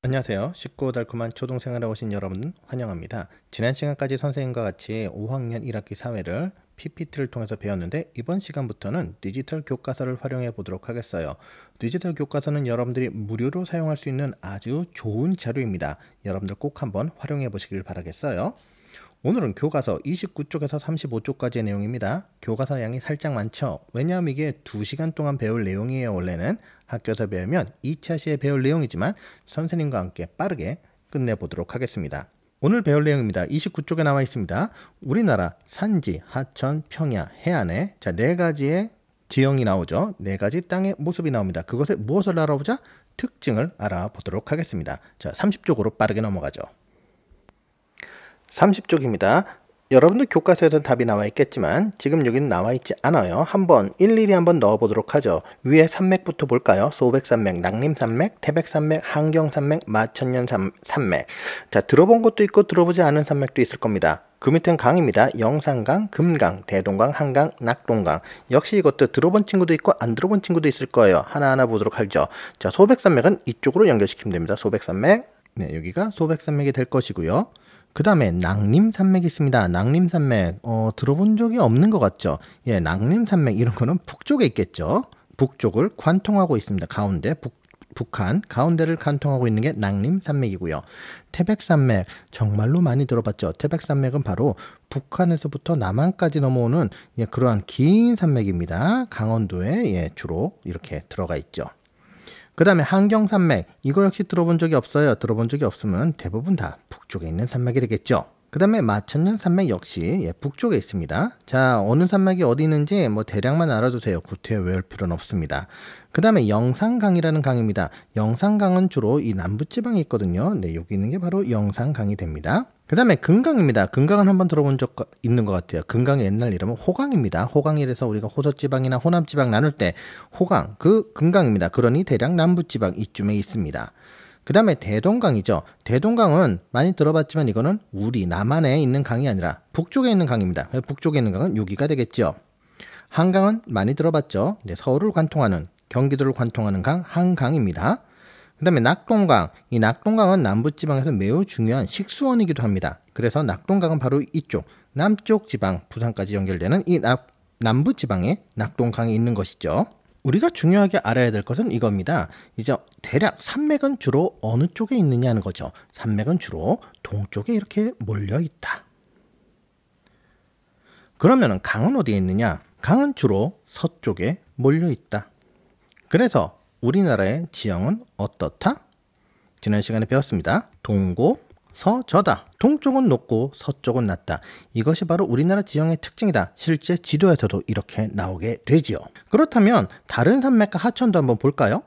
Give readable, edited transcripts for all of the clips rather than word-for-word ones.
안녕하세요. 쉽고 달콤한 초등생활에 오신 여러분 환영합니다. 지난 시간까지 선생님과 같이 5학년 1학기 사회를 PPT를 통해서 배웠는데 이번 시간부터는 디지털 교과서를 활용해 보도록 하겠어요. 디지털 교과서는 여러분들이 무료로 사용할 수 있는 아주 좋은 자료입니다. 여러분들 꼭 한번 활용해 보시길 바라겠어요. 오늘은 교과서 29쪽에서 35쪽까지의 내용입니다. 교과서 양이 살짝 많죠? 왜냐하면 이게 2시간 동안 배울 내용이에요. 원래는 학교에서 배우면 2차 시에 배울 내용이지만 선생님과 함께 빠르게 끝내보도록 하겠습니다. 오늘 배울 내용입니다. 29쪽에 나와 있습니다. 우리나라 산지, 하천, 평야, 해안에 자 4가지의 지형이 나오죠. 4가지 땅의 모습이 나옵니다. 그것의 무엇을 알아보자? 특징을 알아보도록 하겠습니다. 자 30쪽으로 빠르게 넘어가죠. 30쪽입니다. 여러분들 교과서에도 답이 나와 있겠지만 지금 여기는 나와 있지 않아요. 한번 일일이 한번 넣어 보도록 하죠. 위에 산맥부터 볼까요? 소백산맥, 낙림산맥, 태백산맥, 한경산맥, 마천년산맥. 자, 들어본 것도 있고 들어보지 않은 산맥도 있을 겁니다. 그 밑엔 강입니다. 영산강, 금강, 대동강, 한강, 낙동강. 역시 이것도 들어본 친구도 있고 안 들어본 친구도 있을 거예요. 하나하나 보도록 하죠. 자, 소백산맥은 이쪽으로 연결시키면 됩니다. 소백산맥. 네, 여기가 소백산맥이 될 것이고요. 그 다음에 낙림산맥이 있습니다. 낙림산맥 들어본 적이 없는 것 같죠? 예, 낙림산맥 이런 거는 북쪽에 있겠죠. 북쪽을 관통하고 있습니다. 가운데 북한 가운데를 관통하고 있는 게 낙림산맥이고요. 태백산맥 정말로 많이 들어봤죠. 태백산맥은 바로 북한에서부터 남한까지 넘어오는 그러한 긴 산맥입니다. 강원도에 주로 이렇게 들어가 있죠. 그 다음에 한경산맥, 이거 역시 들어본 적이 없어요. 들어본 적이 없으면 대부분 다 북쪽에 있는 산맥이 되겠죠. 그 다음에 마천년산맥 역시 북쪽에 있습니다. 자, 어느 산맥이 어디 있는지 대략만 알아두세요. 구태여 외울 필요는 없습니다. 그 다음에 영산강이라는 강입니다. 영산강은 주로 이 남부지방에 있거든요. 네, 여기 있는 게 바로 영산강이 됩니다. 그 다음에 금강입니다. 금강은 한번 들어본 적 있는 것 같아요. 금강의 옛날 이름은 호강입니다. 호강이라서 우리가 호서지방이나 호남지방 나눌 때 호강, 그 금강입니다. 그러니 대략 남부지방 이쯤에 있습니다. 그 다음에 대동강이죠. 대동강은 많이 들어봤지만 이거는 우리 남한에 있는 강이 아니라 북쪽에 있는 강입니다. 북쪽에 있는 강은 여기가 되겠죠. 한강은 많이 들어봤죠. 네, 서울을 관통하는, 경기도를 관통하는 강 한강입니다. 그 다음에 낙동강, 이 낙동강은 남부지방에서 매우 중요한 식수원이기도 합니다. 그래서 낙동강은 바로 이쪽 남쪽 지방 부산까지 연결되는 이 남부지방에 낙동강이 있는 것이죠. 우리가 중요하게 알아야 될 것은 이겁니다. 이제 대략 산맥은 주로 어느 쪽에 있느냐는 거죠. 산맥은 주로 동쪽에 이렇게 몰려 있다. 그러면 강은 어디에 있느냐? 강은 주로 서쪽에 몰려 있다. 그래서 우리나라의 지형은 어떻다? 지난 시간에 배웠습니다. 동고, 서저다. 동쪽은 높고 서쪽은 낮다. 이것이 바로 우리나라 지형의 특징이다. 실제 지도에서도 이렇게 나오게 되지요. 그렇다면 다른 산맥과 하천도 한번 볼까요?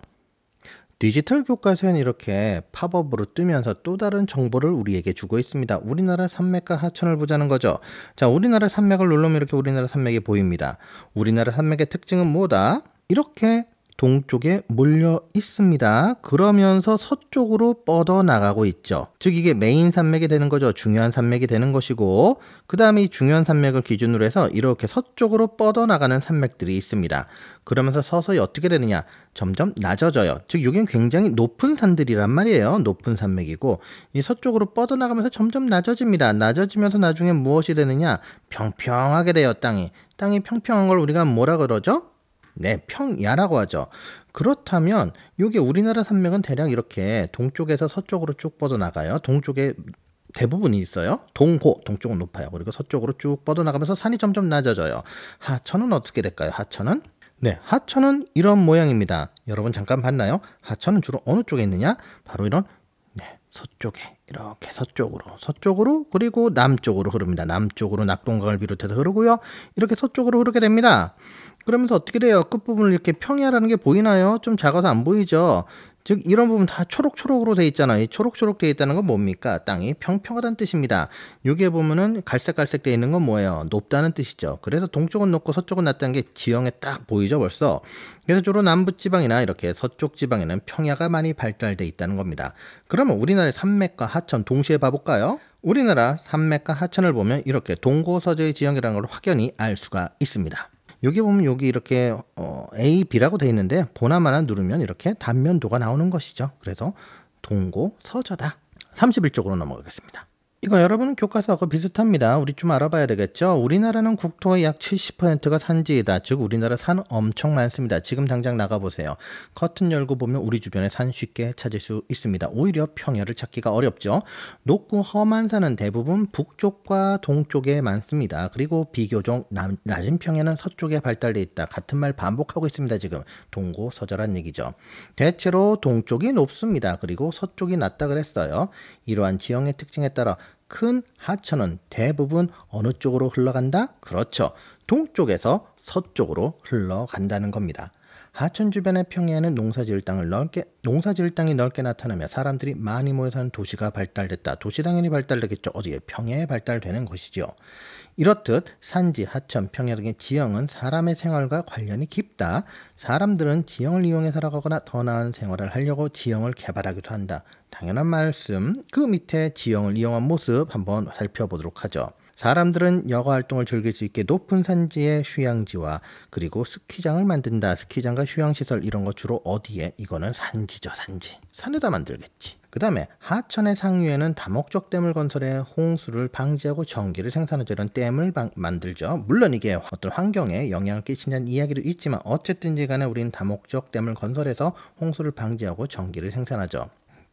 디지털 교과서에는 이렇게 팝업으로 뜨면서 또 다른 정보를 우리에게 주고 있습니다. 우리나라 산맥과 하천을 보자는 거죠. 자, 우리나라 산맥을 누르면 이렇게 우리나라 산맥이 보입니다. 우리나라 산맥의 특징은 뭐다? 이렇게 동쪽에 몰려 있습니다. 그러면서 서쪽으로 뻗어나가고 있죠. 즉 이게 메인 산맥이 되는 거죠. 중요한 산맥이 되는 것이고 그 다음에 이 중요한 산맥을 기준으로 해서 이렇게 서쪽으로 뻗어나가는 산맥들이 있습니다. 그러면서 서서히 어떻게 되느냐? 점점 낮아져요. 즉 여기는 굉장히 높은 산들이란 말이에요. 높은 산맥이고 이 서쪽으로 뻗어나가면서 점점 낮아집니다. 낮아지면서 나중에 무엇이 되느냐? 평평하게 돼요. 땅이 평평한 걸 우리가 뭐라 그러죠? 네, 평야라고 하죠. 그렇다면 이게 우리나라 산맥은 대략 이렇게 동쪽에서 서쪽으로 쭉 뻗어나가요. 동쪽에 대부분이 있어요. 동쪽은 높아요. 그리고 서쪽으로 쭉 뻗어나가면서 산이 점점 낮아져요. 하천은 어떻게 될까요? 하천은? 네, 하천은 이런 모양입니다. 여러분 잠깐 봤나요? 하천은 주로 어느 쪽에 있느냐? 바로 이런 서쪽에 이렇게 서쪽으로 그리고 남쪽으로 흐릅니다. 남쪽으로 낙동강을 비롯해서 흐르고요. 이렇게 서쪽으로 흐르게 됩니다. 그러면서 어떻게 돼요? 끝부분을 이렇게 평야라는 게 보이나요? 좀 작아서 안 보이죠? 즉 이런 부분 다 초록초록으로 돼 있잖아요. 이 초록초록 돼 있다는 건 뭡니까? 땅이 평평하다는 뜻입니다. 여기에 보면은 갈색갈색 돼 있는 건 뭐예요? 높다는 뜻이죠. 그래서 동쪽은 높고 서쪽은 낮다는 게 지형에 딱 보이죠 벌써. 그래서 주로 남부지방이나 이렇게 서쪽 지방에는 평야가 많이 발달돼 있다는 겁니다. 그러면 우리나라의 산맥과 하천 동시에 봐볼까요? 우리나라 산맥과 하천을 보면 이렇게 동고서저의 지형이라는 걸 확연히 알 수가 있습니다. 여기 보면 여기 이렇게 A, B라고 되어 있는데 보나마나 누르면 이렇게 단면도가 나오는 것이죠. 그래서 동고, 서저다. 31쪽으로 넘어가겠습니다. 이거 여러분 교과서하고 비슷합니다. 우리 좀 알아봐야 되겠죠. 우리나라는 국토의 약 70%가 산지이다. 즉 우리나라 산 엄청 많습니다. 지금 당장 나가보세요. 커튼 열고 보면 우리 주변에 산 쉽게 찾을 수 있습니다. 오히려 평야를 찾기가 어렵죠. 높고 험한 산은 대부분 북쪽과 동쪽에 많습니다. 그리고 비교적 낮은 평야는 서쪽에 발달돼 있다. 같은 말 반복하고 있습니다. 지금 동고 서저란 얘기죠. 대체로 동쪽이 높습니다. 그리고 서쪽이 낮다 그랬어요. 이러한 지형의 특징에 따라 큰 하천은 대부분 어느 쪽으로 흘러간다? 그렇죠. 동쪽에서 서쪽으로 흘러간다는 겁니다. 하천 주변의 평야에는 농사지을 땅이 넓게 나타나며 사람들이 많이 모여 사는 도시가 발달됐다. 도시 당연히 발달되겠죠. 어디에? 평야에 발달되는 것이죠. 이렇듯 산지, 하천, 평야 등의 지형은 사람의 생활과 관련이 깊다. 사람들은 지형을 이용해 살아가거나 더 나은 생활을 하려고 지형을 개발하기도 한다. 당연한 말씀. 그 밑에 지형을 이용한 모습 한번 살펴보도록 하죠. 사람들은 여가 활동을 즐길 수 있게 높은 산지에 휴양지와 그리고 스키장을 만든다. 스키장과 휴양시설 이런 거 주로 어디에? 이거는 산지죠. 산지. 산에다 만들겠지. 그 다음에 하천의 상류에는 다목적 댐을 건설해 홍수를 방지하고 전기를 생산하죠. 이런 댐을 만들죠. 물론 이게 어떤 환경에 영향을 끼친다는 이야기도 있지만 어쨌든지 간에 우리는 다목적 댐을 건설해서 홍수를 방지하고 전기를 생산하죠.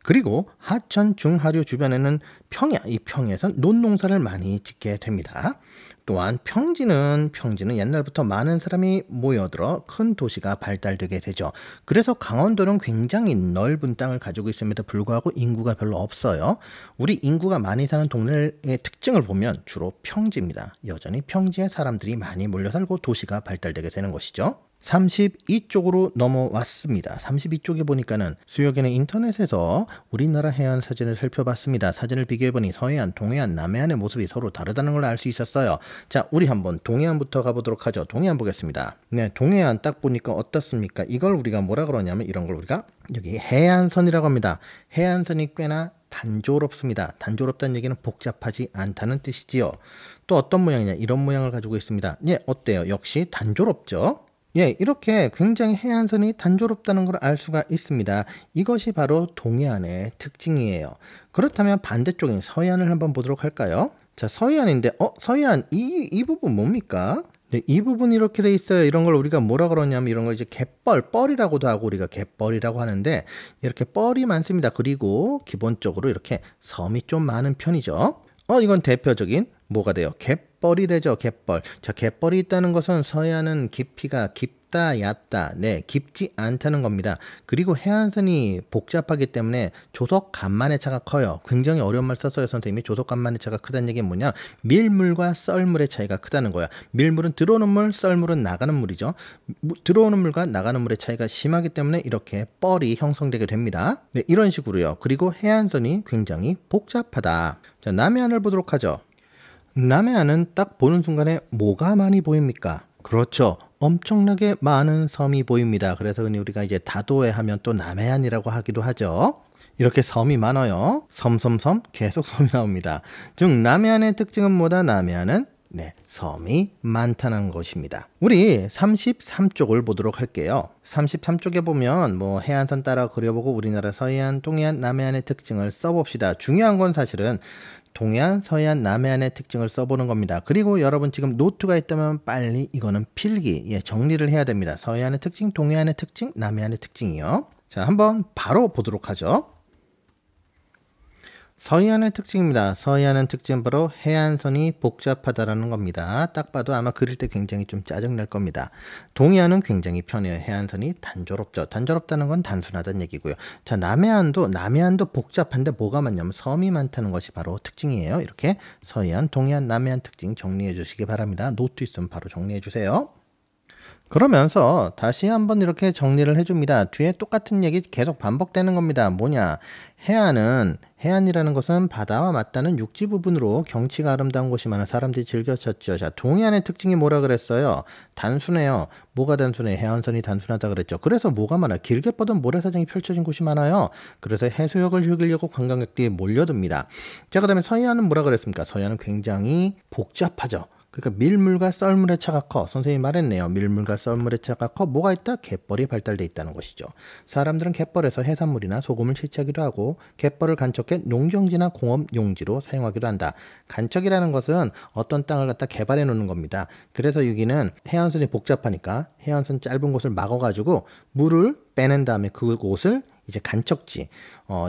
그리고 하천 중하류 주변에는 평야, 이 평야에서 논농사를 많이 짓게 됩니다. 또한 평지는 옛날부터 많은 사람이 모여들어 큰 도시가 발달되게 되죠. 그래서 강원도는 굉장히 넓은 땅을 가지고 있음에도 불구하고 인구가 별로 없어요. 우리 인구가 많이 사는 동네의 특징을 보면 주로 평지입니다. 여전히 평지에 사람들이 많이 몰려 살고 도시가 발달되게 되는 것이죠. 32쪽으로 넘어왔습니다. 32쪽에 보니까는 수요기는 인터넷에서 우리나라 해안 사진을 살펴봤습니다. 사진을 비교해보니 서해안, 동해안, 남해안의 모습이 서로 다르다는 걸 알 수 있었어요. 자, 우리 한번 동해안부터 가보도록 하죠. 동해안 보겠습니다. 네, 동해안 딱 보니까 어떻습니까? 이걸 우리가 뭐라 그러냐면 이런 걸 우리가 여기 해안선이라고 합니다. 해안선이 꽤나 단조롭습니다. 단조롭다는 얘기는 복잡하지 않다는 뜻이지요. 또 어떤 모양이냐? 이런 모양을 가지고 있습니다. 예, 어때요? 역시 단조롭죠? 예, 이렇게 굉장히 해안선이 단조롭다는 걸 알 수가 있습니다. 이것이 바로 동해안의 특징이에요. 그렇다면 반대쪽인 서해안을 한번 보도록 할까요? 자, 서해안인데, 서해안, 이 부분 뭡니까? 네, 이 부분이 이렇게 돼 있어요. 이런 걸 우리가 뭐라 그러냐면 이런 걸 이제 갯벌이라고도 하고 우리가 갯벌이라고 하는데 이렇게 뻘이 많습니다. 그리고 기본적으로 이렇게 섬이 좀 많은 편이죠. 이건 대표적인 뭐가 돼요? 갯벌이 되죠. 갯벌. 자, 갯벌이 있다는 것은 서해안은 깊이가 깊다, 얕다. 네, 깊지 않다는 겁니다. 그리고 해안선이 복잡하기 때문에 조석 간만의 차가 커요. 굉장히 어려운 말 썼어요, 선생님이. 조석 간만의 차가 크다는 얘기는 뭐냐? 밀물과 썰물의 차이가 크다는 거야. 밀물은 들어오는 물, 썰물은 나가는 물이죠. 들어오는 물과 나가는 물의 차이가 심하기 때문에 이렇게 뻘이 형성되게 됩니다. 네, 이런 식으로요. 그리고 해안선이 굉장히 복잡하다. 자, 남해안을 보도록 하죠. 남해안은 딱 보는 순간에 뭐가 많이 보입니까? 그렇죠. 엄청나게 많은 섬이 보입니다. 그래서 우리가 이제 다도해 하면 또 남해안이라고 하기도 하죠. 이렇게 섬이 많아요. 섬 계속 섬이 나옵니다. 즉 남해안의 특징은 뭐다? 남해안은 섬이 많다는 것입니다. 우리 33쪽을 보도록 할게요. 33쪽에 보면 뭐 해안선 따라 그려보고 우리나라 서해안, 동해안, 남해안의 특징을 써봅시다. 중요한 건 사실은 동해안, 서해안, 남해안의 특징을 써보는 겁니다. 그리고 여러분 지금 노트가 있다면 빨리 이거는 필기, 정리를 해야 됩니다. 서해안의 특징, 동해안의 특징, 남해안의 특징이요. 자, 한번 바로 보도록 하죠. 서해안의 특징입니다. 서해안의 특징은 바로 해안선이 복잡하다라는 겁니다. 딱 봐도 아마 그릴 때 굉장히 좀 짜증날 겁니다. 동해안은 굉장히 편해요. 해안선이 단조롭죠. 단조롭다는 건 단순하다는 얘기고요. 자, 남해안도 복잡한데 뭐가 많냐면 섬이 많다는 것이 바로 특징이에요. 이렇게 서해안, 동해안, 남해안 특징 정리해 주시기 바랍니다. 노트 있으면 바로 정리해 주세요. 그러면서 다시 한번 이렇게 정리를 해줍니다. 뒤에 똑같은 얘기 계속 반복되는 겁니다. 뭐냐? 해안이라는 것은 바다와 맞닿는 육지 부분으로 경치가 아름다운 곳이 많아 사람들이 즐겨 찾죠. 자, 동해안의 특징이 뭐라 그랬어요? 단순해요. 뭐가 단순해? 해안선이 단순하다 그랬죠. 그래서 뭐가 많아? 길게 뻗은 모래사장이 펼쳐진 곳이 많아요. 그래서 해수욕을 즐기려고 관광객들이 몰려듭니다. 자, 그 다음에 서해안은 뭐라 그랬습니까? 서해안은 굉장히 복잡하죠. 그러니까 밀물과 썰물의 차가 커. 선생님이 말했네요. 밀물과 썰물의 차가 커. 뭐가 있다? 갯벌이 발달돼 있다는 것이죠. 사람들은 갯벌에서 해산물이나 소금을 채취하기도 하고 갯벌을 간척해 농경지나 공업 용지로 사용하기도 한다. 간척이라는 것은 어떤 땅을 갖다 개발해 놓는 겁니다. 그래서 여기는 해안선이 복잡하니까 해안선 짧은 곳을 막아가지고 물을 빼낸 다음에 그곳을 이제 간척지,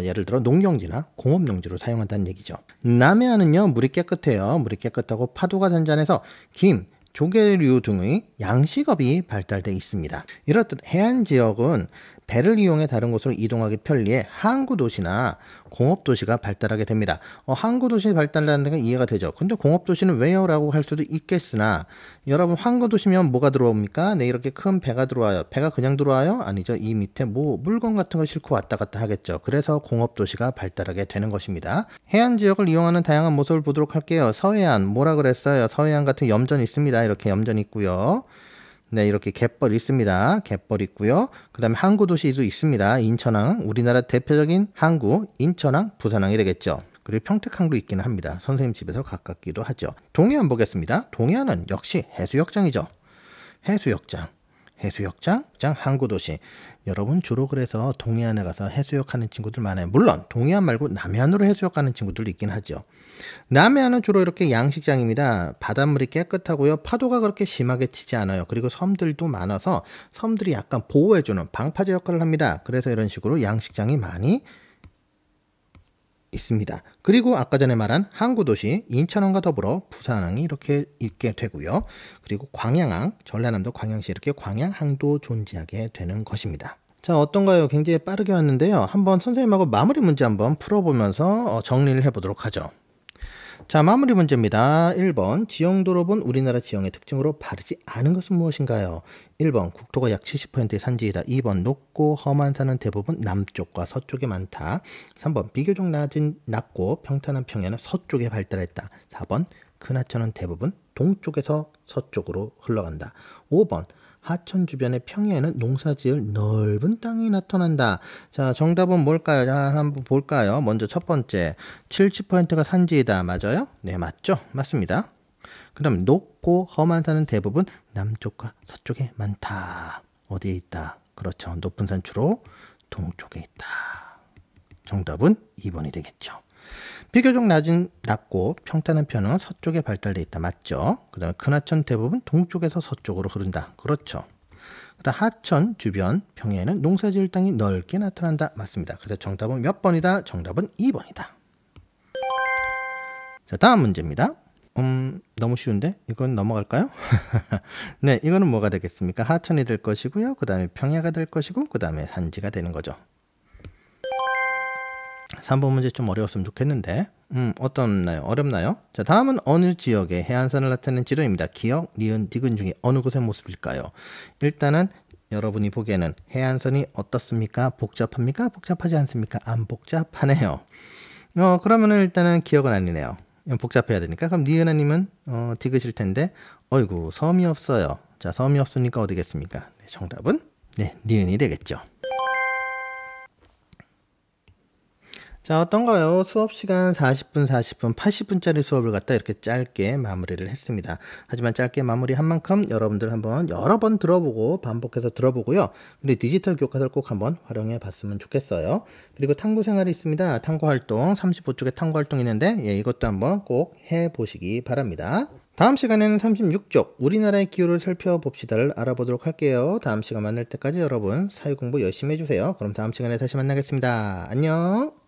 예를 들어 농경지나 공업용지로 사용한다는 얘기죠. 남해안은요, 물이 깨끗해요. 물이 깨끗하고 파도가 잔잔해서 김, 조개류 등의 양식업이 발달돼 있습니다. 이렇듯 해안 지역은 배를 이용해 다른 곳으로 이동하기 편리해 항구 도시나 공업 도시가 발달하게 됩니다. 항구 도시 발달하는 게 이해가 되죠. 근데 공업 도시는 왜요? 라고 할 수도 있겠으나 여러분 항구 도시면 뭐가 들어옵니까? 네, 이렇게 큰 배가 들어와요. 배가 그냥 들어와요? 아니죠. 이 밑에 뭐 물건 같은 거 싣고 왔다 갔다 하겠죠. 그래서 공업 도시가 발달하게 되는 것입니다. 해안 지역을 이용하는 다양한 모습을 보도록 할게요. 서해안 뭐라 그랬어요? 서해안 같은 염전 있습니다. 이렇게 염전 있고요. 네, 이렇게 갯벌 있습니다. 갯벌 있고요. 그 다음에 항구 도시도 있습니다. 인천항, 우리나라 대표적인 항구 인천항, 부산항이 되겠죠. 그리고 평택항도 있기는 합니다. 선생님 집에서 가깝기도 하죠. 동해안 보겠습니다. 동해안은 역시 해수욕장이죠. 해수욕장, 항구 도시. 여러분 주로 그래서 동해안에 가서 해수욕하는 친구들 많아요. 물론 동해안 말고 남해안으로 해수욕하는 친구들도 있긴 하죠. 남해안은 주로 이렇게 양식장입니다. 바닷물이 깨끗하고요. 파도가 그렇게 심하게 치지 않아요. 그리고 섬들도 많아서 섬들이 약간 보호해주는 방파제 역할을 합니다. 그래서 이런 식으로 양식장이 많이 있습니다. 그리고 아까 전에 말한 항구도시 인천항과 더불어 부산항이 이렇게 있게 되고요. 그리고 광양항, 전라남도 광양시 이렇게 광양항도 존재하게 되는 것입니다. 자, 어떤가요? 굉장히 빠르게 왔는데요. 한번 선생님하고 마무리 문제 한번 풀어보면서 정리를 해보도록 하죠. 자, 마무리 문제입니다. 1번, 지형도로 본 우리나라 지형의 특징으로 바르지 않은 것은 무엇인가요? 1번, 국토가 약 70%의 산지이다. 2번, 높고 험한 산은 대부분 남쪽과 서쪽에 많다. 3번, 비교적 낮고 평탄한 평야는 서쪽에 발달했다. 4번, 큰 하천은 대부분 동쪽에서 서쪽으로 흘러간다. 5번, 하천 주변의 평야에는 농사지을 넓은 땅이 나타난다. 자, 정답은 뭘까요? 자, 한번 볼까요? 먼저 첫 번째, 70%가 산지이다. 맞아요? 네, 맞죠? 맞습니다. 그 다음 높고 험한 산은 대부분 남쪽과 서쪽에 많다. 어디에 있다? 그렇죠. 높은 산 주로 동쪽에 있다. 정답은 2번이 되겠죠. 비교적 낮고 평탄한 편은 서쪽에 발달돼 있다. 맞죠? 그 다음에 큰 하천 대부분 동쪽에서 서쪽으로 흐른다. 그렇죠. 그 다음 하천 주변 평야에는 농사지을 땅이 넓게 나타난다. 맞습니다. 그래서 정답은 몇 번이다? 정답은 2번이다. 자, 다음 문제입니다. 너무 쉬운데? 이건 넘어갈까요? 네, 이거는 뭐가 되겠습니까? 하천이 될 것이고요. 그 다음에 평야가 될 것이고, 그 다음에 산지가 되는 거죠. 3번 문제 좀 어려웠으면 좋겠는데 어떻나요? 어렵나요? 자, 다음은 어느 지역의 해안선을 나타내는 지도입니다. 기역, 니은, 디귿 중에 어느 곳의 모습일까요? 일단은 여러분이 보기에는 해안선이 어떻습니까? 복잡합니까? 복잡하지 않습니까? 안 복잡하네요. 그러면은 일단은 기역은 아니네요. 복잡해야 되니까. 그럼 니은 아니면 디귿일 텐데 어이구, 섬이 없어요. 자, 섬이 없으니까 어디겠습니까? 네, 정답은 네, 니은이 되겠죠. 자, 어떤가요? 수업시간 40분, 80분짜리 수업을 갖다 이렇게 짧게 마무리를 했습니다. 하지만 짧게 마무리한 만큼 여러분들 한번 여러 번 들어보고 반복해서 들어보고요. 그리고 디지털 교과서를 꼭 한번 활용해 봤으면 좋겠어요. 그리고 탐구 생활이 있습니다. 탐구 활동, 35쪽에 탐구 활동이 있는데 이것도 한번 꼭 해보시기 바랍니다. 다음 시간에는 36쪽 우리나라의 기후를 살펴봅시다를 알아보도록 할게요. 다음 시간 만날 때까지 여러분 사회 공부 열심히 해주세요. 그럼 다음 시간에 다시 만나겠습니다. 안녕.